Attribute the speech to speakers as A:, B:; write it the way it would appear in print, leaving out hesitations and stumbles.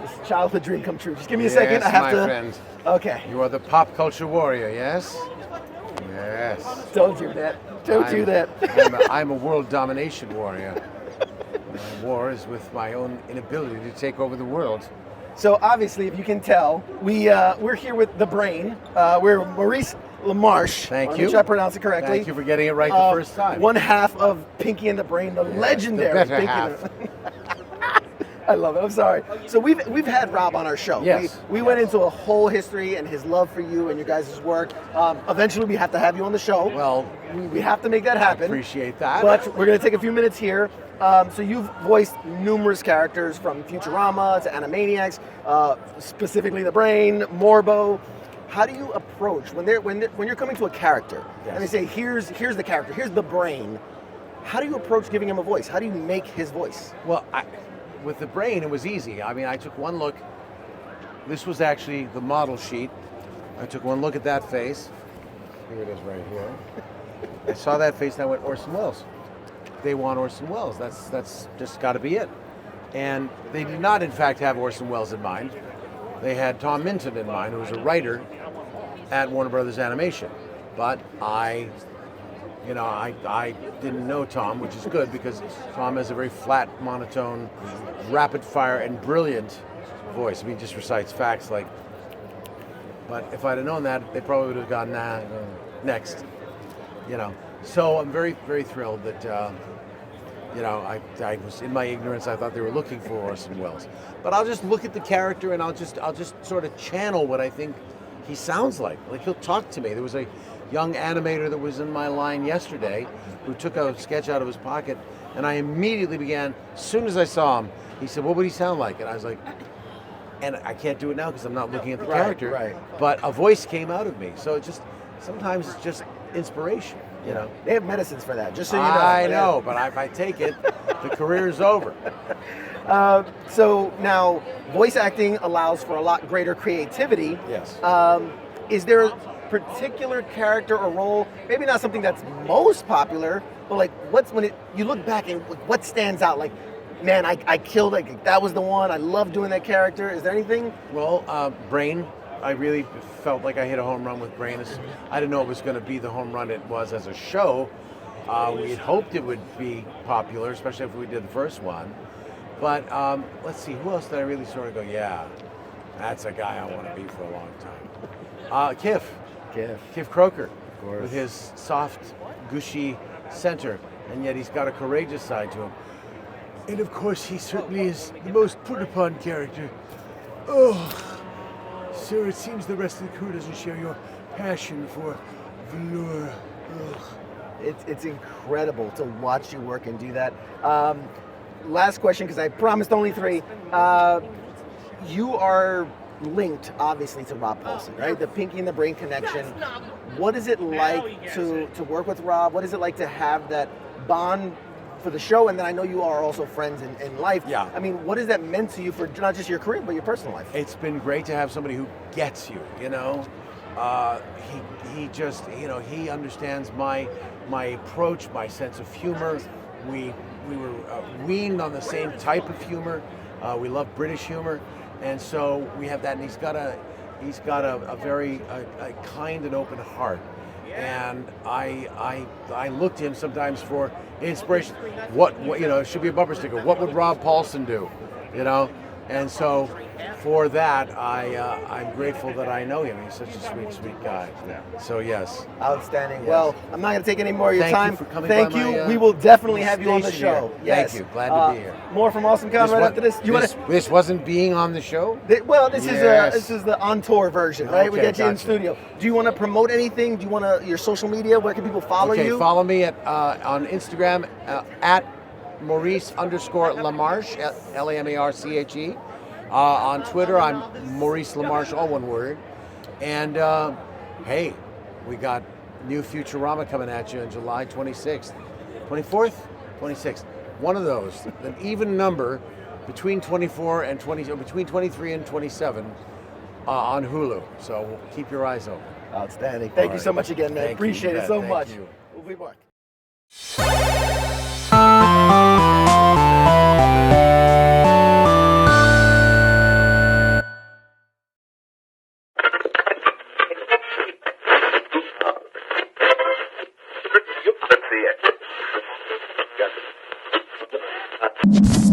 A: This is childhood dream come true. Just give me a second. I have
B: my
A: to.
B: friend.
A: Okay.
B: You are the pop culture warrior, yes? Yes.
A: Don't do that. Don't do that.
B: I'm a world domination warrior. My war is with my own inability to take over the world.
A: So obviously, if you can tell, we're here with the brain. We're Maurice LaMarche.
B: Thank you.
A: Make sure I pronounce it correctly.
B: Thank you for getting it right the first time.
A: One half of Pinky and the Brain, the legendary
B: the better
A: Pinky
B: half.
A: and the I love it. I'm sorry. So we've had Rob on our show.
B: Yes.
A: We went into a whole history and his love for you and your guys' work. Eventually, we have to have you on the show.
B: Well,
A: we have to make that happen.
B: Appreciate that.
A: But we're going to take a few minutes here. So you've voiced numerous characters from Futurama to Animaniacs, specifically the Brain, Morbo. How do you approach when you're coming to a character and they say here's the character, here's the Brain? How do you approach giving him a voice? How do you make his voice?
B: Well, with the Brain, it was easy. I mean, I took one look. This was actually the model sheet. I took one look at that face. Here it is right here. I saw that face and I went, Orson Welles. They want Orson Welles. That's just got to be it. And they did not, in fact, have Orson Welles in mind. They had Tom Minton in mind, who was a writer at Warner Brothers Animation. But I didn't know Tom, which is good because Tom has a very flat, monotone, rapid fire, and brilliant voice. I mean, he just recites facts like. But if I'd have known that, they probably would have gone, nah, next. So I'm very, very thrilled that, I was in my ignorance. I thought they were looking for Orson Welles. But I'll just look at the character and I'll just sort of channel what I think he sounds like. Like he'll talk to me. There was a young animator that was in my line yesterday who took a sketch out of his pocket, and I immediately began, as soon as I saw him, he said, what would he sound like? And I was like, and I can't do it now because I'm not looking at the character.
A: Right.
B: But a voice came out of me. So sometimes it's just inspiration,
A: They have medicines for that, just so you know.
B: I know, but if I take it, the career's over.
A: So now, voice acting allows for a lot greater creativity.
B: Yes.
A: Is there a particular character or role, maybe not something that's most popular, but like you look back and what stands out? Like, man, I killed it. That was the one. I love doing that character. Is there anything?
B: Well, Brain. I really felt like I hit a home run with Brain. I didn't know it was going to be the home run it was as a show. We had hoped it would be popular, especially if we did the first one. But let's see, who else did I really sort of go, yeah, that's a guy I want to be for a long time. Kif Kroker, with his soft, gushy center, and yet he's got a courageous side to him. And of course, he certainly is the most put-upon character. Oh, sir, it seems the rest of the crew doesn't share your passion for velour.
A: It's incredible to watch you work and do that. Last question, because I promised only 3. You are linked, obviously, to Rob Paulsen, right? The Pinky and the Brain connection. What is it like to work with Rob? What is it like to have that bond for the show? And then I know you are also friends in life.
B: Yeah.
A: I mean, what has that meant to you for not just your career, but your personal life?
B: It's been great to have somebody who gets you, He just, he understands my approach, my sense of humor. We were weaned on the same type of humor. We love British humor, and so we have that. And he's got a very kind and open heart. And I look to him sometimes for inspiration. What it should be a bumper sticker. What would Rob Paulsen do? And so for that, I'm grateful that I know him. He's such a sweet guy. Yeah. So yes.
A: Outstanding.
B: Yes.
A: Well, I'm not going to take any more of your time.
B: Thank you for coming
A: Thank
B: by
A: you.
B: my,
A: we will definitely have you on the
B: station
A: show.
B: here.
A: Yes.
B: Thank you. Glad to be here.
A: More from AwesomeCon right after this.
B: This wasn't being on the show?
A: This is the on tour version, right? We
B: Okay,
A: get you in studio. Do you want to promote anything? Do you want to your social media? Where can people follow you?
B: Okay, follow me on Instagram at Maurice_LaMarche, LaMarche. On Twitter, I'm Maurice LaMarche, all one word. And hey, we got new Futurama coming at you on July 26th. 24th? 26th. One of those, an even number between 24 and 20, or between 23 and 27 on Hulu. So keep your eyes open.
A: Outstanding. Thank you so much again, man. Appreciate it so much. We'll be back. Bye.